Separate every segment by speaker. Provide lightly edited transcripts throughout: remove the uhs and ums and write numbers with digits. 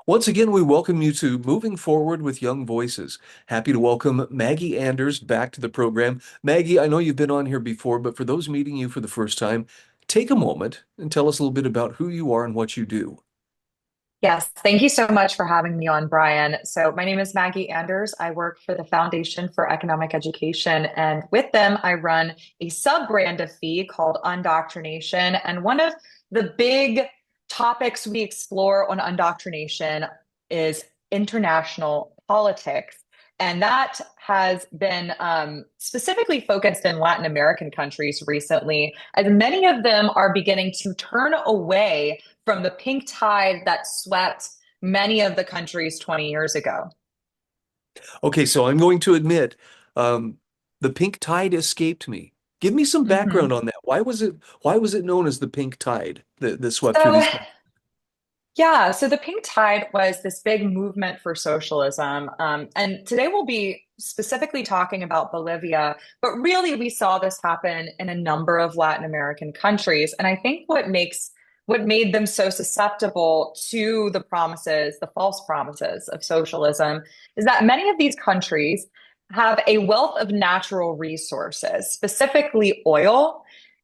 Speaker 1: Once again, we welcome you to Moving Forward with Young Voices. Happy to welcome Maggie Anders back to the program. Maggie, I know you've been on here before, but for those meeting you for the first time, take a moment and tell us a little bit about who you are and what you do.
Speaker 2: Yes, thank you so much for having me on, Brian. So, my name is Maggie Anders. I work for the Foundation for Economic Education, and with them, I run a sub-brand of FEE called Undoctrination. And one of the big topics we explore on Undoctrination is international politics. And that has been specifically focused in Latin American countries recently, as many of them are beginning to turn away from the pink tide that swept many of the countries 20 years ago.
Speaker 1: Okay, so I'm going to admit, um, the pink tide escaped me. Give me some background
Speaker 2: Mhm.
Speaker 1: on that. Why was it known as the pink tide that swept through
Speaker 2: So,
Speaker 1: these countries?
Speaker 2: yeah, so the pink tide was this big movement for socialism. And today we'll be specifically talking about Bolivia, but really we saw this happen in a number of Latin American countries. And I think what made them so susceptible to the promises, the false promises of socialism, is that many of these countries have a wealth of natural resources, specifically oil.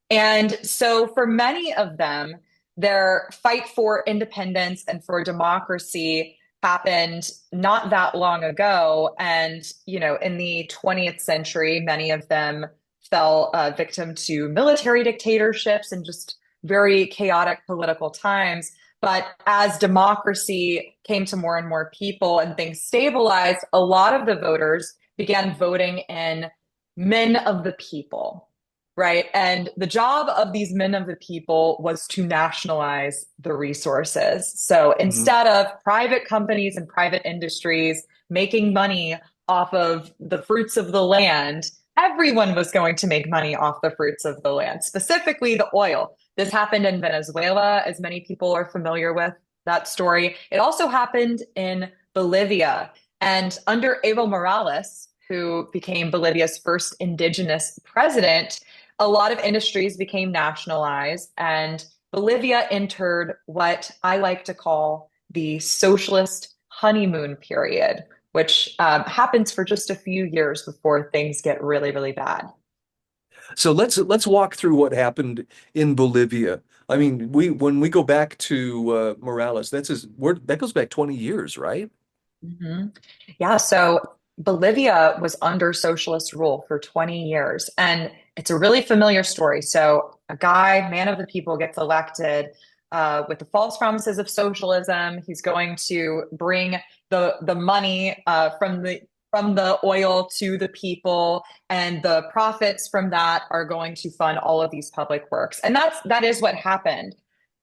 Speaker 2: And so for many of them, their fight for independence and for democracy happened not that long ago. And, in the 20th century, many of them fell victim to military dictatorships and just very chaotic political times. But as democracy came to more and more people and things stabilized, a lot of the voters began voting in men of the people, right? And the job of these men of the people was to nationalize the resources. So
Speaker 1: Mhm.
Speaker 2: instead of private companies and private industries making money off of the fruits of the land, everyone was going to make money off the fruits of the land, specifically the oil. This happened in Venezuela, as many people are familiar with that story. It also happened in Bolivia. And under Evo Morales, who became Bolivia's first indigenous president, a lot of industries became nationalized, and Bolivia entered what I like to call the socialist honeymoon period, which happens for just a few years before things get really, really bad.
Speaker 1: So let's walk through what happened in Bolivia. I mean, we when we go back to Morales, that goes back 20 years, right?
Speaker 2: hmm Yeah, so Bolivia was under socialist rule for 20 years, and it's a really familiar story. So, a guy, man of the people, gets elected with the false promises of socialism. He's going to bring the money from the oil to the people, and the profits from that are going to fund all of these public works. And that is what happened.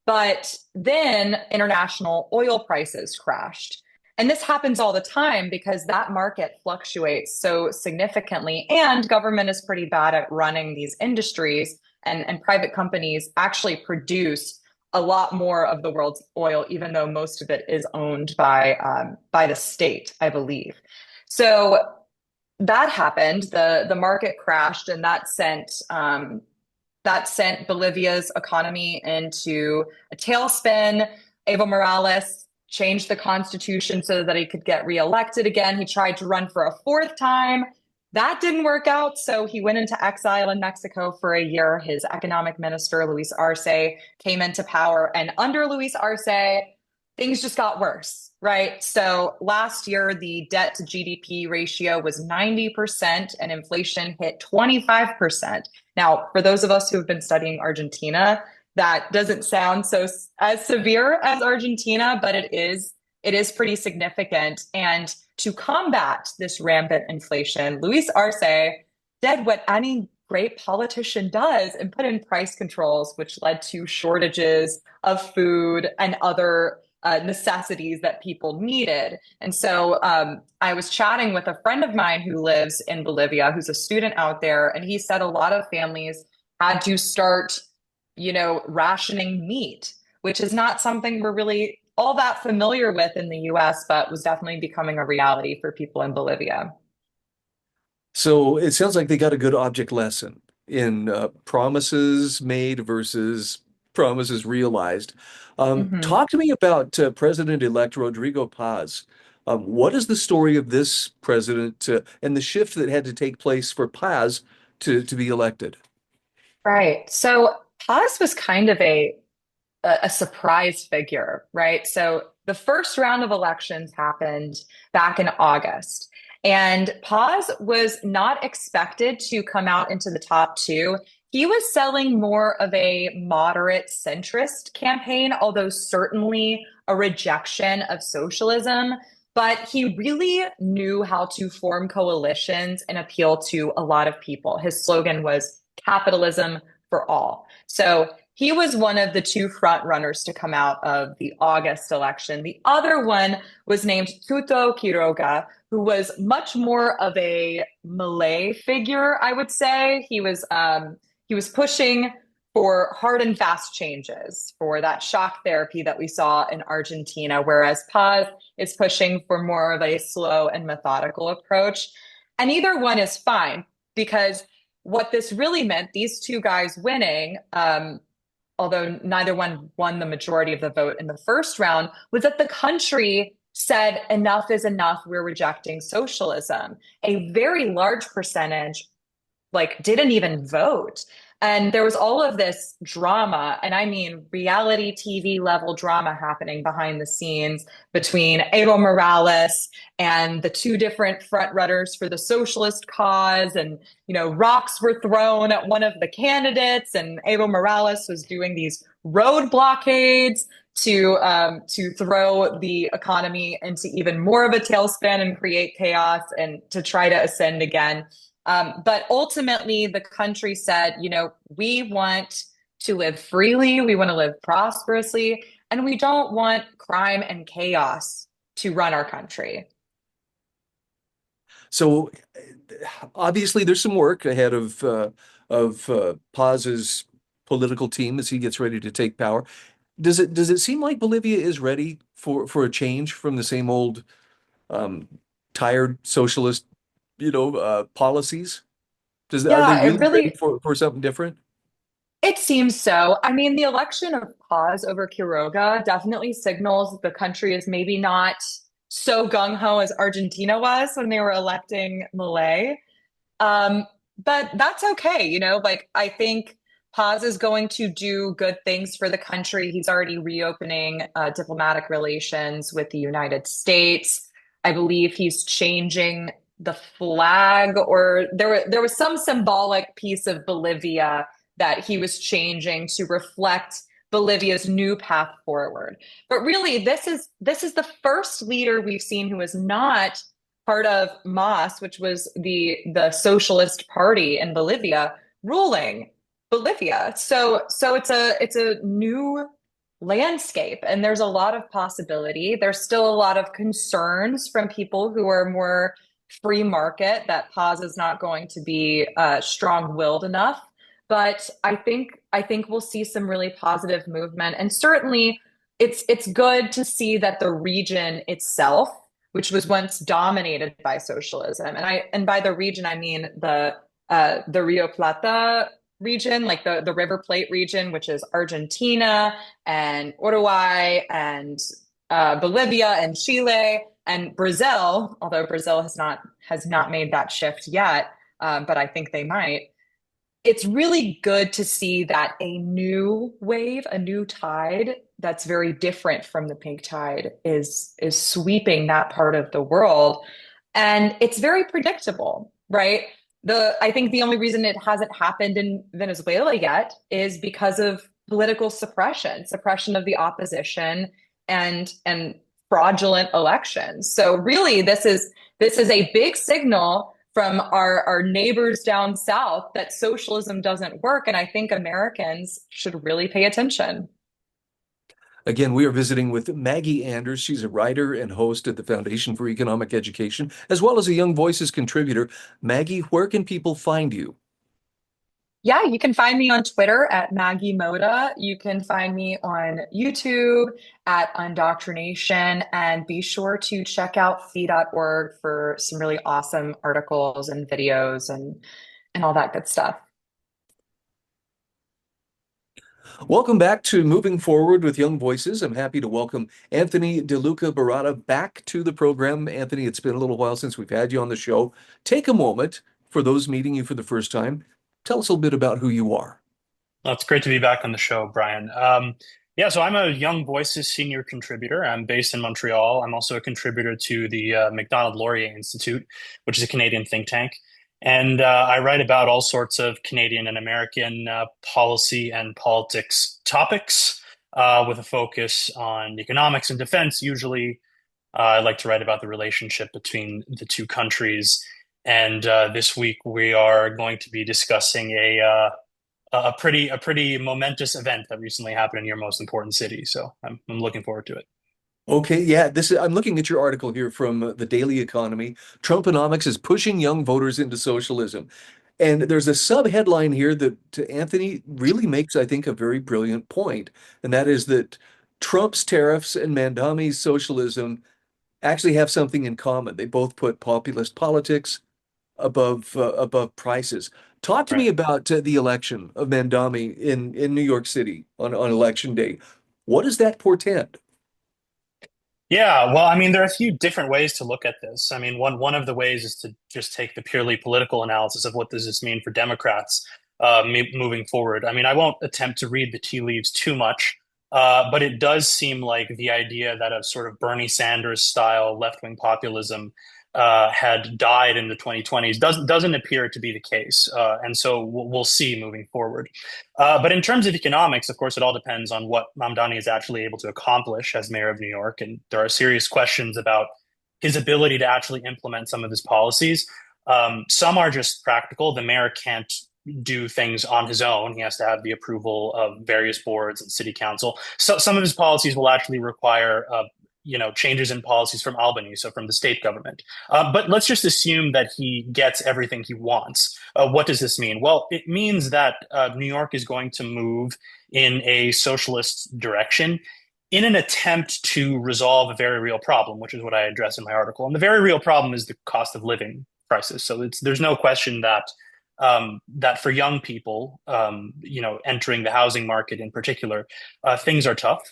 Speaker 2: But then international oil prices crashed. And this happens all the time because that market fluctuates so significantly, and government is pretty bad at running these industries, and private companies actually produce a lot more of the world's oil, even though most of it is owned by the state, I believe. So that happened. The market crashed, and that sent Bolivia's economy into a tailspin. Evo Morales changed the constitution so that he could get reelected again. He tried to run for a fourth time. That didn't work out. So he went into exile in Mexico for a year. His economic minister, Luis Arce, came into power. And under Luis Arce, things just got worse, right? So last year, the debt to GDP ratio was 90% and inflation hit 25%. Now, for those of us who have been studying Argentina, that doesn't sound so as severe as Argentina, but it is pretty significant. And to combat this rampant inflation, Luis Arce did what any great politician does and put in price controls, which led to shortages of food and other necessities that people needed. And so I was chatting with a friend of mine who lives in Bolivia, who's a student out there, and he said a lot of families had to start, rationing meat, which is not something we're really all that familiar with in the US, but was definitely becoming a reality for people in Bolivia.
Speaker 1: So it sounds like they got a good object lesson in promises made versus promises realized.
Speaker 2: Mhm.
Speaker 1: Talk to me about President-elect Rodrigo Paz. What is the story of this president and the shift that had to take place for Paz to be elected?
Speaker 2: Right. So Paz was kind of a surprise figure, right? So the first round of elections happened back in August, and Paz was not expected to come out into the top two. He was selling more of a moderate centrist campaign, although certainly a rejection of socialism. But he really knew how to form coalitions and appeal to a lot of people. His slogan was capitalism for all. So he was one of the two front runners to come out of the August election. The other one was named Tuto Quiroga, who was much more of a Malay figure, I would say. He was pushing for hard and fast changes, for that shock therapy that we saw in Argentina, whereas Paz is pushing for more of a slow and methodical approach. And either one is fine because what this really meant, these two guys winning, although neither one won the majority of the vote in the first round, was that the country said enough is enough. We're rejecting socialism. A very large percentage didn't even vote. And there was all of this drama, and I mean reality TV level drama happening behind the scenes between Evo Morales and the two different front runners for the socialist cause. And, rocks were thrown at one of the candidates, and Evo Morales was doing these road blockades to throw the economy into even more of a tailspin and create chaos and to try to ascend again. But ultimately, the country said, we want to live freely, we want to live prosperously, and we don't want crime and chaos to run our country.
Speaker 1: So obviously, there's some work ahead of Paz's political team as he gets ready to take power. Does it seem like Bolivia is ready for a change from the same old um, tired socialist, policies? Are they
Speaker 2: Yeah,
Speaker 1: really ready for something different?
Speaker 2: it seems so. I mean, the election of Paz over Quiroga definitely signals the country is maybe not so gung ho as Argentina was when they were electing Milei. Um, but that's okay, I think Paz is going to do good things for the country. He's already reopening diplomatic relations with the United States. I believe he's changing the flag, or there was some symbolic piece of Bolivia that he was changing to reflect Bolivia's new path forward. But really, this is the first leader we've seen who is not part of MAS, which was the socialist party in Bolivia, ruling Bolivia. So it's a new landscape, and there's a lot of possibility. There's still a lot of concerns from people who are more free market that Paz is not going to be strong-willed enough. But I think we'll see some really positive movement, and certainly it's good to see that the region itself, which was once dominated by socialism. And by the region, I mean the Rio Plata region, like the River Plate region, which is Argentina and Uruguay and Bolivia and Chile and Brazil, although Brazil has not made that shift yet, but I think they might. It's really good to see that a new wave, a new tide that's very different from the pink tide is sweeping that part of the world. And it's very predictable, right? I think the only reason it hasn't happened in Venezuela yet is because of political suppression of the opposition and fraudulent elections. So really this is a big signal from our neighbors down south that socialism doesn't work. And I think Americans should really pay attention.
Speaker 1: Again, we are visiting with Maggie Anders. She's a writer and host at the Foundation for Economic Education, as well as a Young Voices contributor. Maggie, where can people find you?
Speaker 2: Yeah, you can find me on Twitter at Maggie Moda. You can find me on YouTube at Undoctrination, and be sure to check out fee.org for some really awesome articles and videos and all that good stuff.
Speaker 1: Welcome back to Moving Forward with Young Voices. I'm happy to welcome Anthony De Luca-Barrata back to the program. Anthony, it's been a little while since we've had you on the show. Take a moment for those meeting you for the first time. Tell us a little bit about who you are.
Speaker 3: Well, it's great to be back on the show, Brian. Yeah, so I'm a Young Voices senior contributor. I'm based in Montreal. I'm also a contributor to the Macdonald Laurier Institute, which is a Canadian think tank. And I write about all sorts of Canadian and American policy and politics topics with a focus on economics and defense. Usually, I like to write about the relationship between the two countries. And this week, we are going to be discussing a pretty momentous event that recently happened in your most important city. So I'm looking forward to it.
Speaker 1: Okay, yeah, I'm looking at your article here from the Daily Economy. Trumponomics is pushing young voters into socialism. And there's a sub-headline here that Anthony really makes, I think, a very brilliant point, and that is that Trump's tariffs and Mandami's socialism actually have something in common. They both put populist politics above prices. Talk to me
Speaker 3: Right.
Speaker 1: about the election of Mandami in New York City on election day. What does that portend?
Speaker 3: Yeah, well, I mean, there are a few different ways to look at this. I mean, one of the ways is to just take the purely political analysis of what does this mean for Democrats moving forward. I mean, I won't attempt to read the tea leaves too much, but it does seem like the idea that a sort of Bernie Sanders style left-wing populism had died in the 2020s doesn't appear to be the case, and so we'll see moving forward. But in terms of economics, of course, it all depends on what Mamdani is actually able to accomplish as mayor of New York, and there are serious questions about his ability to actually implement some of his policies. Some are just practical. The mayor can't do things on his own. He has to have the approval of various boards and city council. So some of his policies will actually require changes in policies from Albany, so from the state government. But let's just assume that he gets everything he wants. What does this mean? Well, it means that New York is going to move in a socialist direction in an attempt to resolve a very real problem, which is what I address in my article. And the very real problem is the cost of living crisis. So there's no question that that for young people, entering the housing market in particular, things are tough.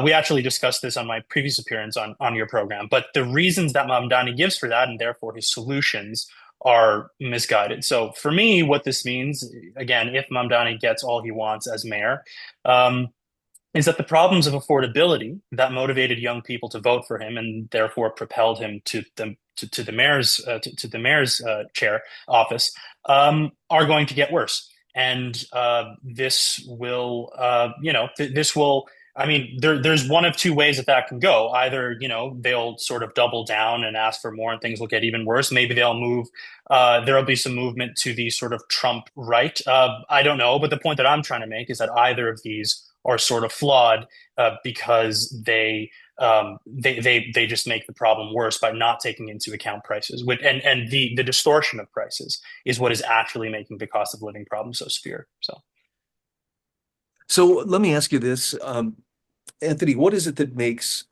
Speaker 3: We actually discussed this on my previous appearance on your program, but the reasons that Mamdani gives for that and therefore his solutions are misguided. So for me, what this means, again, if Mamdani gets all he wants as mayor, um, is that the problems of affordability that motivated young people to vote for him and therefore propelled him to the mayor's chair office are going to get worse. And this will, this will. I mean, there's one of two ways that can go. Either, they'll sort of double down and ask for more and things will get even worse. Maybe they'll move, there'll be some movement to the sort of Trump right. I don't know. But the point that I'm trying to make is that either of these are sort of flawed because they just make the problem worse by not taking into account prices. And the distortion of prices is what is actually making the cost of living problem so severe.
Speaker 1: So let me ask you this, Anthony, what is it that makes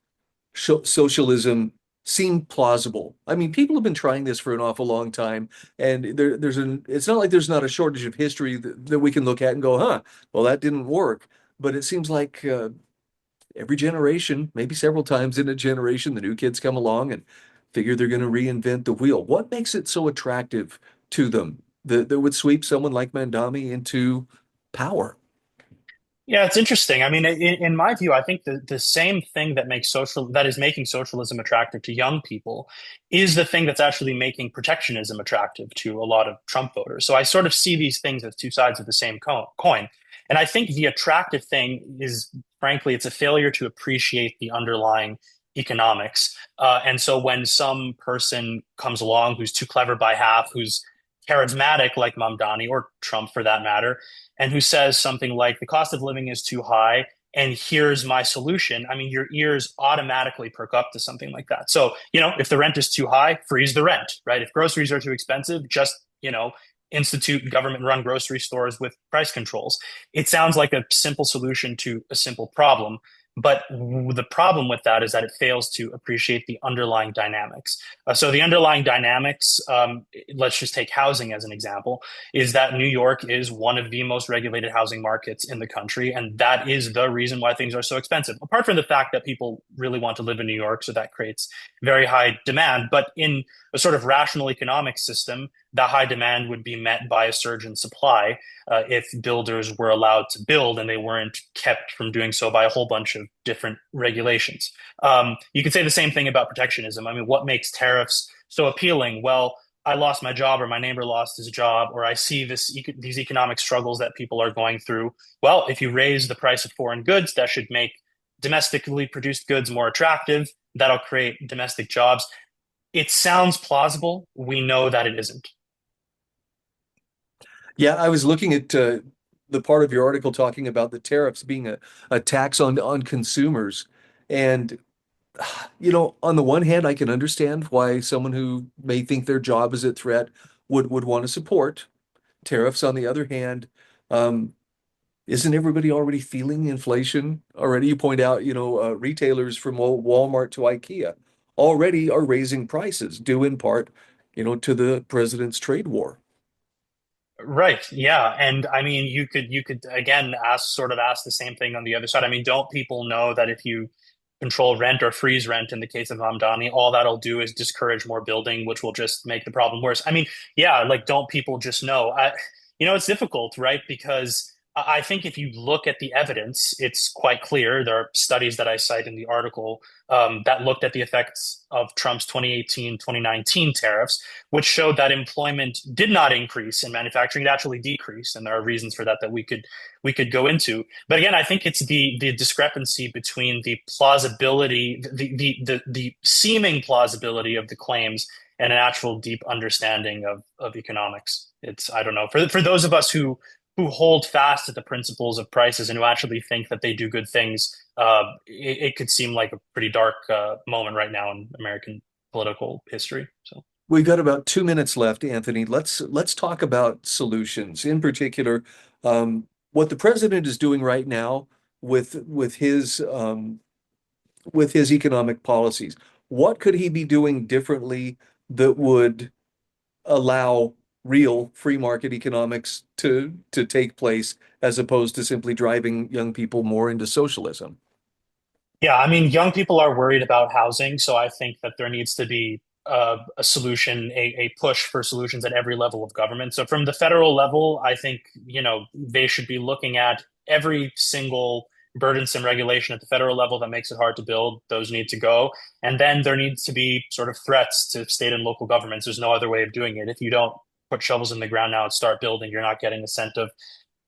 Speaker 1: socialism seem plausible? I mean, people have been trying this for an awful long time, and it's not like there's not a shortage of history that we can look at and go, huh, well, that didn't work. But it seems like every generation, maybe several times in a generation, the new kids come along and figure they're going to reinvent the wheel. What makes it so attractive to them that would sweep someone like Mandami into power?
Speaker 3: Yeah, it's interesting. I mean, in my view, I think the same thing that is making socialism attractive to young people is the thing that's actually making protectionism attractive to a lot of Trump voters. So I sort of see these things as two sides of the same coin. And I think the attractive thing is, frankly, it's a failure to appreciate the underlying economics. And so when some person comes along who's too clever by half, who's charismatic like Mamdani or Trump for that matter, and who says something like the cost of living is too high and here's my solution. I mean, your ears automatically perk up to something like that. So, if the rent is too high, freeze the rent, right? If groceries are too expensive, just, institute government run grocery stores with price controls. It sounds like a simple solution to a simple problem. But the problem with that is that it fails to appreciate the underlying dynamics. So the underlying dynamics, let's just take housing as an example, is that New York is one of the most regulated housing markets in the country, and that is the reason why things are so expensive. Apart from the fact that people really want to live in New York, so that creates very high demand. But in a sort of rational economic system, that high demand would be met by a surge in supply if builders were allowed to build and they weren't kept from doing so by a whole bunch of different regulations. You could say the same thing about protectionism. I mean, what makes tariffs so appealing? Well, I lost my job, or my neighbor lost his job, or I see these economic struggles that people are going through. Well, if you raise the price of foreign goods, that should make domestically produced goods more attractive. That'll create domestic jobs. It sounds plausible. We know that it isn't.
Speaker 1: Yeah, I was looking at the part of your article talking about the tariffs being a tax on consumers. And, on the one hand, I can understand why someone who may think their job is at threat would want to support tariffs. On the other hand, um, isn't everybody already feeling inflation already? You point out, retailers from Walmart to IKEA already are raising prices, due in part, to the president's trade war.
Speaker 3: Right. Yeah. And I mean, you could again ask the same thing on the other side. I mean, don't people know that if you control rent or freeze rent in the case of Hamdani, all that'll do is discourage more building, which will just make the problem worse. I mean, yeah, like don't people just know? It's difficult, right? Because I think if you look at the evidence, it's quite clear. There are studies that I cite in the article that looked at the effects of Trump's 2018, 2019 tariffs, which showed that employment did not increase in manufacturing; it actually decreased, and there are reasons for that that we could go into. But again, I think it's the discrepancy between the plausibility, the seeming plausibility of the claims, and an actual deep understanding of economics. It's I don't know for those of us who hold fast to the principles of prices and who actually think that they do good things, it could seem like a pretty dark moment right now in American political history. So.
Speaker 1: We've got about 2 minutes left, Anthony. Let's talk about solutions. In particular, what the president is doing right now with his economic policies. What could he be doing differently that would allow real free market economics to take place as opposed to simply driving young people more into socialism?
Speaker 3: Yeah, I mean, young people are worried about housing, so I think that there needs to be a solution, a push for solutions at every level of government. So from the federal level, I think, they should be looking at every single burdensome regulation at the federal level that makes it hard to build. Those need to go. And then there needs to be sort of threats to state and local governments. There's no other way of doing it. If you don't put shovels in the ground now and start building, you're not getting a cent of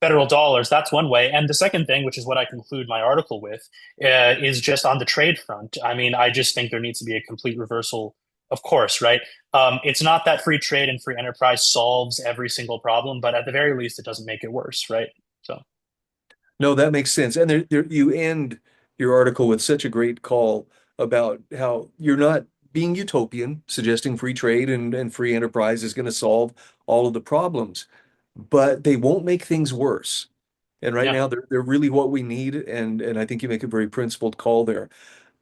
Speaker 3: federal dollars. That's one way. And the second thing, which is what I conclude my article with, is just on the trade front. I mean, I just think there needs to be a complete reversal, of course, right? It's not that free trade and free enterprise solves every single problem, but at the very least, it doesn't make it worse, right? So.
Speaker 1: No, that makes sense. And you end your article with such a great call about how you're not being utopian, suggesting free trade and free enterprise is going to solve all of the problems, but they won't make things worse. And right
Speaker 3: Yeah.
Speaker 1: now, they're really what we need. And I think you make a very principled call there.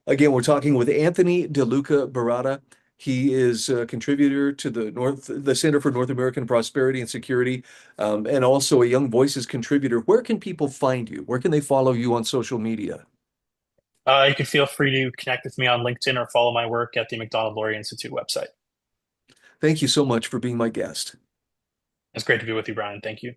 Speaker 1: Again, we're talking with Anthony De Luca-Barrata. He is a contributor to the Center for North American Prosperity and Security, and also a Young Voices contributor. Where can people find you? Where can they follow you on social media?
Speaker 3: You can feel free to connect with me on LinkedIn or follow my work at the McDonald-Laurier Institute website.
Speaker 1: Thank you so much for being my guest.
Speaker 3: It's great to be with you, Brian. Thank you.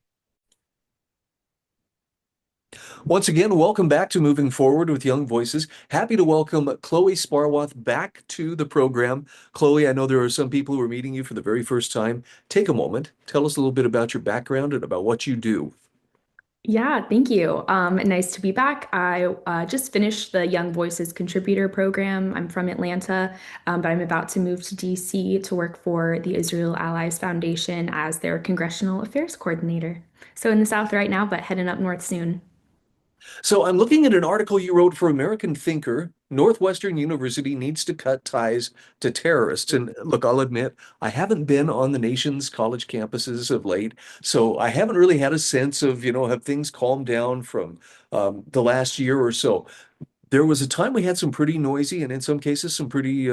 Speaker 1: Once again, welcome back to Moving Forward with Young Voices. Happy to welcome Chloe Sparwath back to the program. Chloe, I know there are some people who are meeting you for the very first time. Take a moment, tell us a little bit about your background and about what you do.
Speaker 4: Yeah, thank you. Nice to be back. I just finished the Young Voices Contributor Program. I'm from Atlanta, but I'm about to move to DC to work for the Israel Allies Foundation as their Congressional Affairs Coordinator. So in the South right now, but heading up north soon.
Speaker 1: So I'm looking at an article you wrote for American Thinker. Northwestern University needs to cut ties to terrorists. And look, I'll admit, I haven't been on the nation's college campuses of late, so I haven't really had a sense of, have things calmed down from the last year or so. There was a time we had some pretty noisy and in some cases some pretty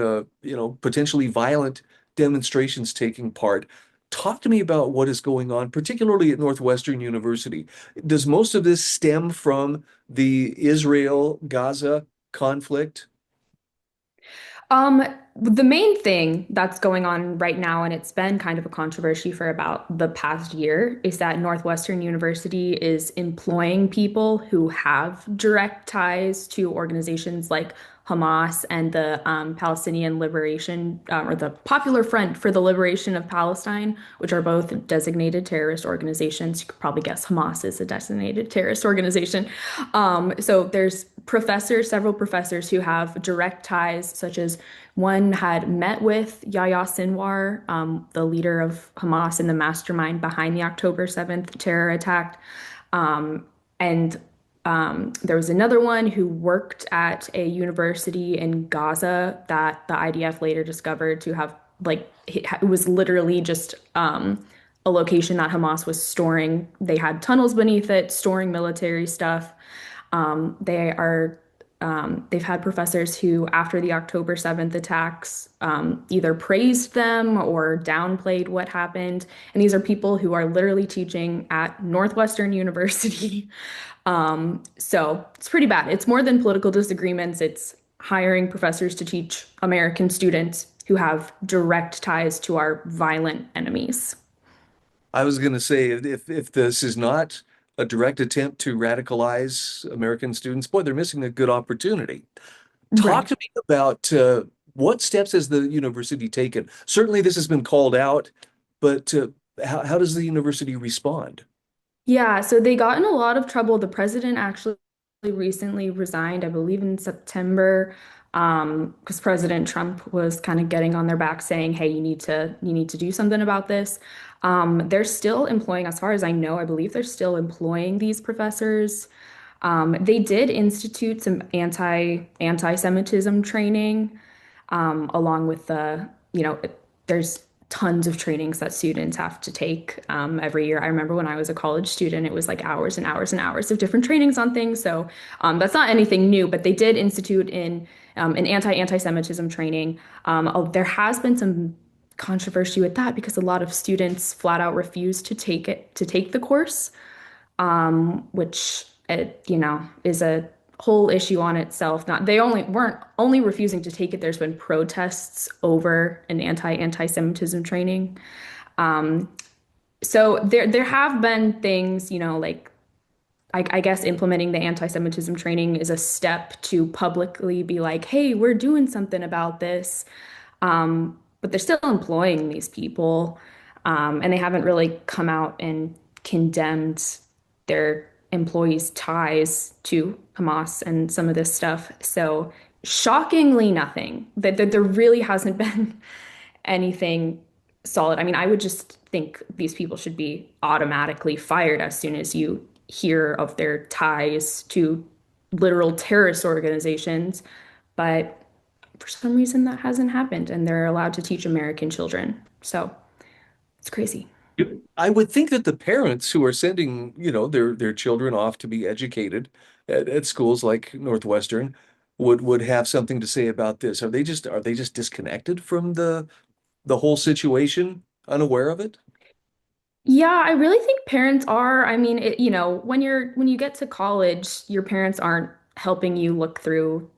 Speaker 1: potentially violent demonstrations taking part. Talk to me about what is going on, particularly at Northwestern University. Does most of this stem from the Israel-Gaza conflict?
Speaker 4: Um, the main thing that's going on right now, and it's been kind of a controversy for about the past year, is that Northwestern University is employing people who have direct ties to organizations like Hamas and the Palestinian Liberation, or the Popular Front for the Liberation of Palestine, which are both designated terrorist organizations. You could probably guess Hamas is a designated terrorist organization. So there's several professors who have direct ties, such as one had met with Yahya Sinwar, the leader of Hamas and the mastermind behind the October 7th terror attack. And there was another one who worked at a university in Gaza that the IDF later discovered to have, like, it was literally just a location that Hamas was storing. They had tunnels beneath it, storing military stuff. They've had professors who, after the October 7th attacks, either praised them or downplayed what happened. And these are people who are literally teaching at Northwestern University. So it's pretty bad. It's more than political disagreements. It's hiring professors to teach American students who have direct ties to our violent enemies.
Speaker 1: I was going to say, if this is not a direct attempt to radicalize American students, boy, they're missing a good opportunity. Talk
Speaker 4: Right.
Speaker 1: to me about what steps has the university taken? Certainly, this has been called out, but how does the university respond?
Speaker 4: Yeah, so they got in a lot of trouble. The president actually recently resigned, I believe in September, because President Trump was kind of getting on their back saying, "Hey, you need to do something about this." They're still employing, as far as I know, I believe they're still employing these professors. They did institute some anti-Semitism training, along with there's tons of trainings that students have to take every year. I remember when I was a college student, it was like hours and hours and hours of different trainings on things. So that's not anything new, but they did institute in an anti-Semitism training. There has been some controversy with that because a lot of students flat out refused to take the course, which is a whole issue on itself. Not they only weren't only refusing to take it. There's been protests over an anti-Semitism training. Um, so there have been things, like I guess implementing the anti-Semitism training is a step to publicly be like, hey, we're doing something about this. But they're still employing these people, and they haven't really come out and condemned their employees' ties to Hamas and some of this stuff. So shockingly, nothing. That there really hasn't been anything solid. I mean, I would just think these people should be automatically fired as soon as you hear of their ties to literal terrorist organizations. But for some reason, that hasn't happened, and they're allowed to teach American children. So it's crazy.
Speaker 1: I would think that the parents who are sending, their children off to be educated at schools like Northwestern would have something to say about this. Are they just disconnected from the whole situation, unaware of it?
Speaker 4: Yeah, I really think parents are. I mean, when you get to college, your parents aren't helping you look through,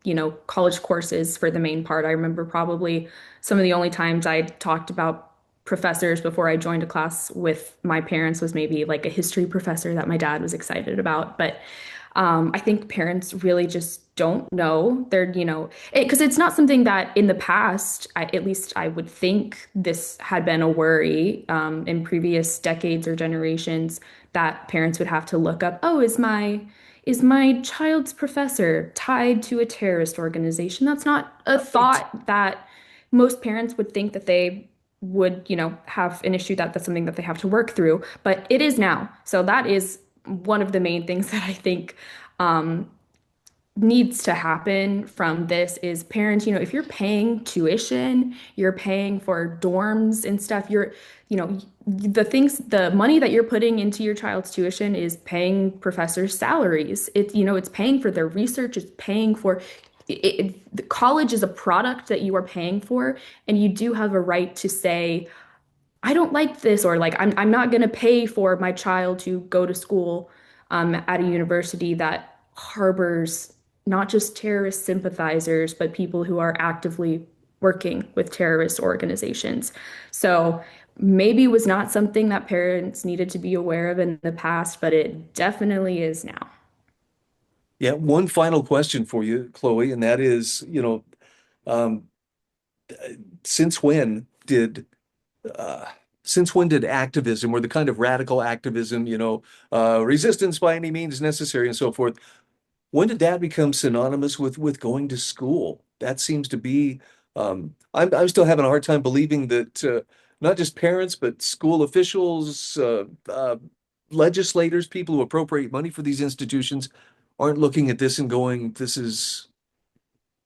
Speaker 4: college courses for the main part. I remember probably some of the only times I talked about professors before I joined a class with my parents was maybe like a history professor that my dad was excited about. But I think parents really just don't know. Because it's not something that in the past, at least I would think this had been a worry in previous decades or generations that parents would have to look up, oh, is my child's professor tied to a terrorist organization? That's not a
Speaker 1: Right.
Speaker 4: thought that most parents would think that they would, have an issue that's something that they have to work through, but it is now. So that is one of the main things that I think um, needs to happen from this is parents, if you're paying tuition, you're paying for dorms and stuff, the money that you're putting into your child's tuition is paying professors' salaries. It's paying for their research, it's paying for the college is a product that you are paying for, and you do have a right to say, I don't like this, or like I'm not going to pay for my child to go to school at a university that harbors not just terrorist sympathizers, but people who are actively working with terrorist organizations. So maybe it was not something that parents needed to be aware of in the past, but it definitely is now.
Speaker 1: Yeah, one final question for you, Chloe, and that is, um, since when did uh, since when did activism or the kind of radical activism, resistance by any means necessary and so forth, when did that become synonymous with going to school? That seems to be, I'm still having a hard time believing that not just parents, but school officials, legislators, people who appropriate money for these institutions aren't looking at this and going, this is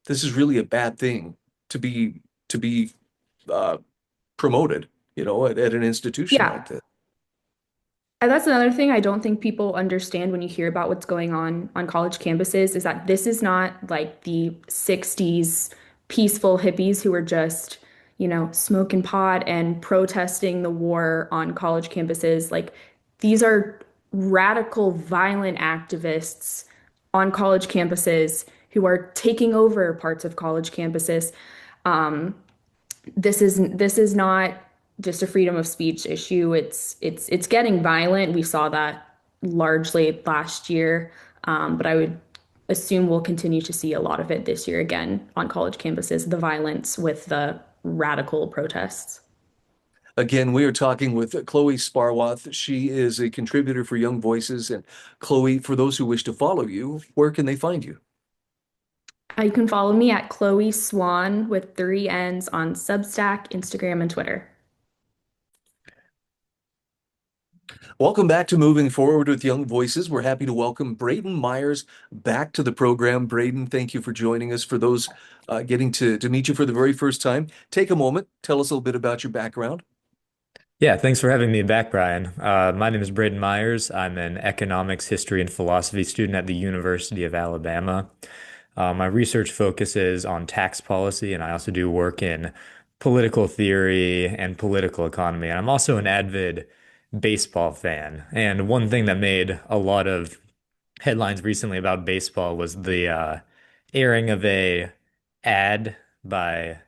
Speaker 1: really a bad thing to be uh, promoted, at an institution
Speaker 4: Yeah,
Speaker 1: like this.
Speaker 4: and that's another thing I don't think people understand when you hear about what's going on college campuses is that this is not like the 60s peaceful hippies who were just, smoking pot and protesting the war on college campuses. Like these are radical, violent activists on college campuses who are taking over parts of college campuses. Um, this is not just a freedom of speech issue. It's getting violent. We saw that largely last year, but I would assume we'll continue to see a lot of it this year again on college campuses, the violence with the radical protests.
Speaker 1: Again, we are talking with Chloe Sparwath. She is a contributor for Young Voices. And Chloe, for those who wish to follow you, where can they find you?
Speaker 4: You can follow me at Chloe Swan with three N's on Substack, Instagram, and Twitter.
Speaker 1: Welcome back to Moving Forward with Young Voices. We're happy to welcome Brayden Myers back to the program. Brayden, thank you for joining us. For those getting to meet you for the very first time, take a moment, tell us a little bit about your background.
Speaker 5: Yeah, thanks for having me back, Brian. My name is Brayden Myers. I'm an economics, history, and philosophy student at the University of Alabama. My research focuses on tax policy, and I also do work in political theory and political economy. And I'm also an avid baseball fan. And one thing that made a lot of headlines recently about baseball was the airing of a ad by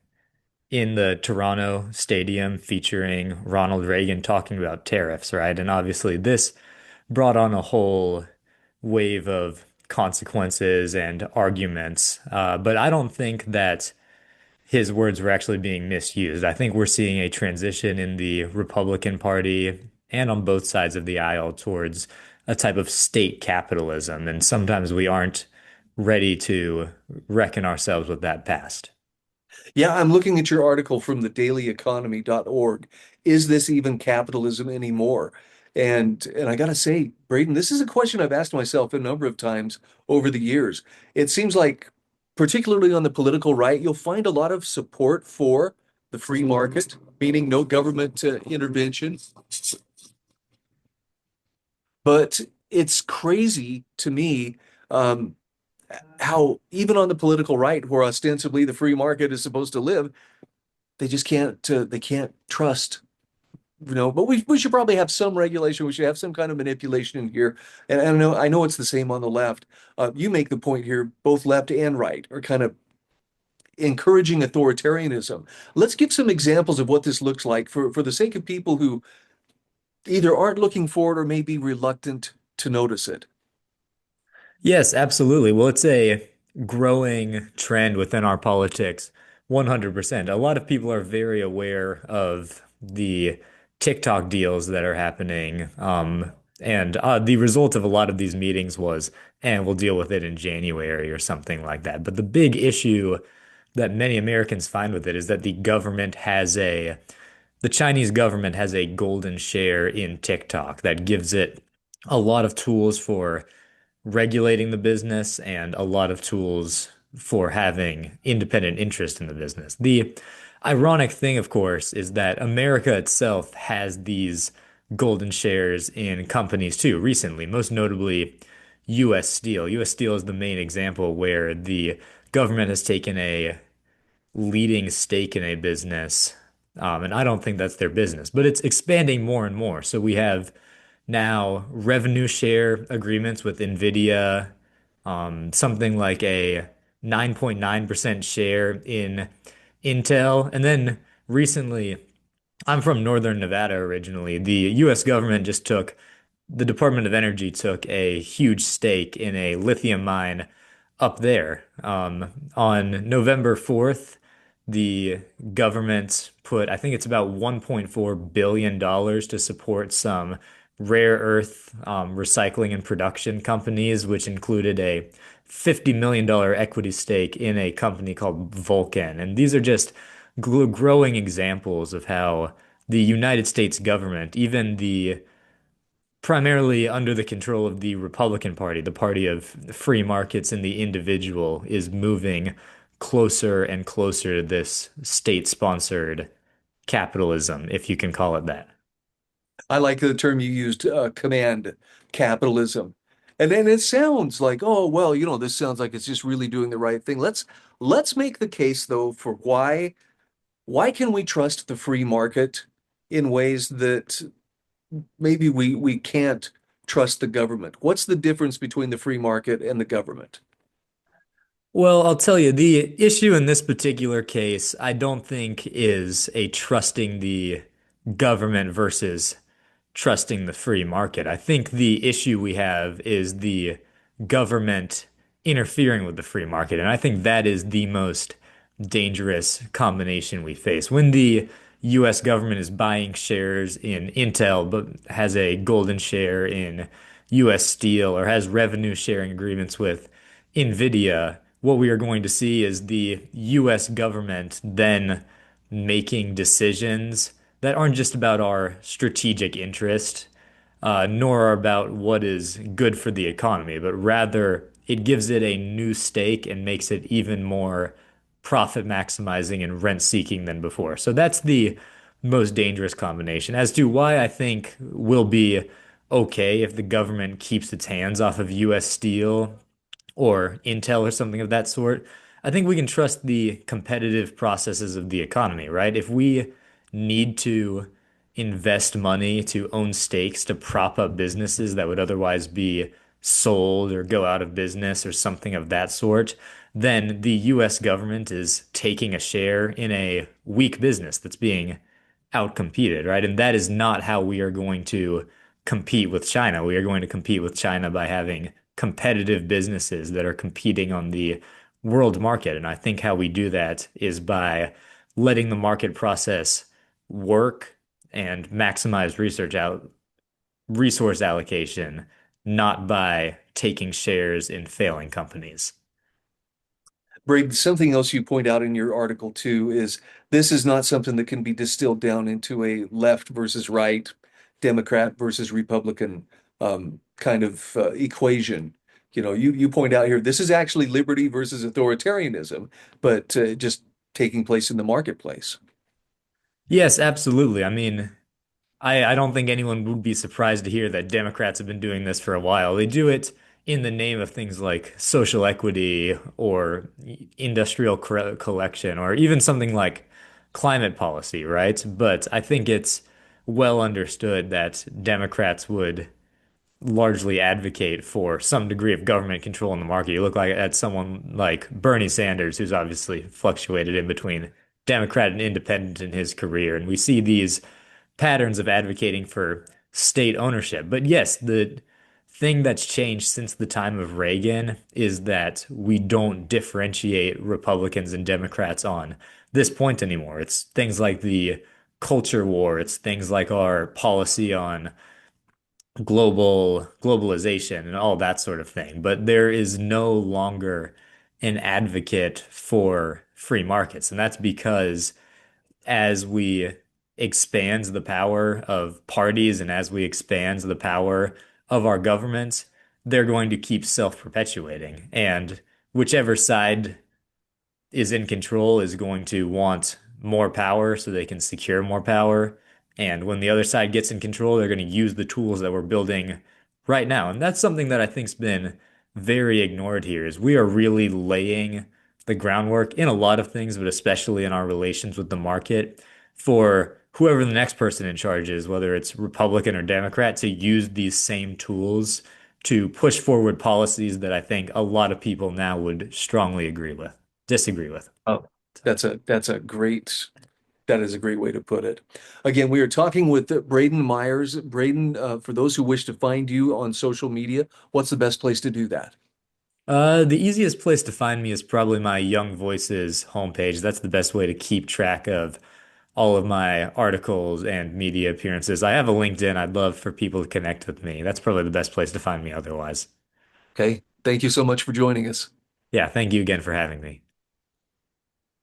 Speaker 5: in the Toronto stadium featuring Ronald Reagan talking about tariffs, right? And obviously, this brought on a whole wave of consequences and arguments. But I don't think that his words were actually being misused. I think we're seeing a transition in the Republican Party and on both sides of the aisle towards a type of state capitalism. And sometimes we aren't ready to reckon ourselves with that past.
Speaker 1: Yeah, I'm looking at your article from the dailyeconomy.org. Is this even capitalism anymore? And I gotta say, Braden, this is a question I've asked myself a number of times over the years. It seems like, particularly on the political right, you'll find a lot of support for the free market, meaning no government intervention. But it's crazy to me um, how even on the political right, where ostensibly the free market is supposed to live, they can't trust, but we should probably have some regulation. We should have some kind of manipulation in here. And I know it's the same on the left. You make the point here, both left and right are kind of encouraging authoritarianism. Let's give some examples of what this looks like for the sake of people who either aren't looking for it or may be reluctant to notice it.
Speaker 5: Yes, absolutely. Well, it's a growing trend within our politics, 100%. A lot of people are very aware of the TikTok deals that are happening. And the result of a lot of these meetings was, and we'll deal with it in January or something like that. But the big issue that many Americans find with it is that the Chinese government has a golden share in TikTok that gives it a lot of tools for regulating the business and a lot of tools for having independent interest in the business. The ironic thing, of course, is that America itself has these golden shares in companies too, recently, most notably US Steel. US Steel is the main example where the government has taken a leading stake in a business. And I don't think that's their business, but it's expanding more and more. So we have now revenue share agreements with NVIDIA, something like a 9.9% share in Intel. And then recently, I'm from Northern Nevada originally. The US government just took, the Department of Energy took a huge stake in a lithium mine up there. On November 4th, the government put, I think it's about $1.4 billion to support some rare earth recycling and production companies, which included a $50 million equity stake in a company called Vulcan. And these are just growing examples of how the United States government, even the primarily under the control of the Republican Party, the party of free markets and the individual, is moving closer and closer to this state-sponsored capitalism, if you can call it that.
Speaker 1: I like the term you used, command capitalism. And then it sounds like, oh, well, this sounds like it's just really doing the right thing. Let's make the case though for why can we trust the free market in ways that maybe we can't trust the government? What's the difference between the free market and the government?
Speaker 5: Well, I'll tell you, the issue in this particular case, I don't think is a trusting the government versus trusting the free market. I think the issue we have is the government interfering with the free market. And I think that is the most dangerous combination we face. When the US government is buying shares in Intel, but has a golden share in US Steel or has revenue sharing agreements with NVIDIA, what we are going to see is the US government then making decisions that aren't just about our strategic interest, nor about what is good for the economy, but rather it gives it a new stake and makes it even more profit maximizing and rent seeking than before. So that's the most dangerous combination. As to why I think will be okay if the government keeps its hands off of US Steel or Intel or something of that sort, I think we can trust the competitive processes of the economy, right? If we need to invest money to own stakes to prop up businesses that would otherwise be sold or go out of business or something of that sort, then the US government is taking a share in a weak business that's being outcompeted, right? And that is not how we are going to compete with China. We are going to compete with China by having competitive businesses that are competing on the world market. And I think how we do that is by letting the market process work and maximize resource allocation, not by taking shares in failing companies.
Speaker 1: Brayden, something else you point out in your article too is this is not something that can be distilled down into a left versus right, Democrat versus Republican kind of equation. You point out here this is actually liberty versus authoritarianism, but just taking place in the marketplace.
Speaker 5: Yes, absolutely. I mean, I don't think anyone would be surprised to hear that Democrats have been doing this for a while. They do it in the name of things like social equity or industrial collection or even something like climate policy, right? But I think it's well understood that Democrats would largely advocate for some degree of government control in the market. You look like at someone like Bernie Sanders, who's obviously fluctuated in between Democrat and independent in his career. And we see these patterns of advocating for state ownership. But yes, the thing that's changed since the time of Reagan is that we don't differentiate Republicans and Democrats on this point anymore. It's things like the culture war, it's things like our policy on globalization and all that sort of thing. But there is no longer an advocate for free markets. And that's because as we expand the power of parties and as we expand the power of our governments, they're going to keep self-perpetuating. And whichever side is in control is going to want more power so they can secure more power. And when the other side gets in control, they're going to use the tools that we're building right now. And that's something that I think's been very ignored here is we are really laying the groundwork in a lot of things, but especially in our relations with the market for whoever the next person in charge is, whether it's Republican or Democrat, to use these same tools to push forward policies that I think a lot of people now would strongly disagree with.
Speaker 1: Oh, that is a great way to put it. Again, we are talking with Brayden Myers. Brayden, for those who wish to find you on social media, what's the best place to do that?
Speaker 5: The easiest place to find me is probably my Young Voices homepage. That's the best way to keep track of all of my articles and media appearances. I have a LinkedIn. I'd love for people to connect with me. That's probably the best place to find me otherwise.
Speaker 1: Okay. Thank you so much for joining us.
Speaker 5: Yeah, thank you again for having me.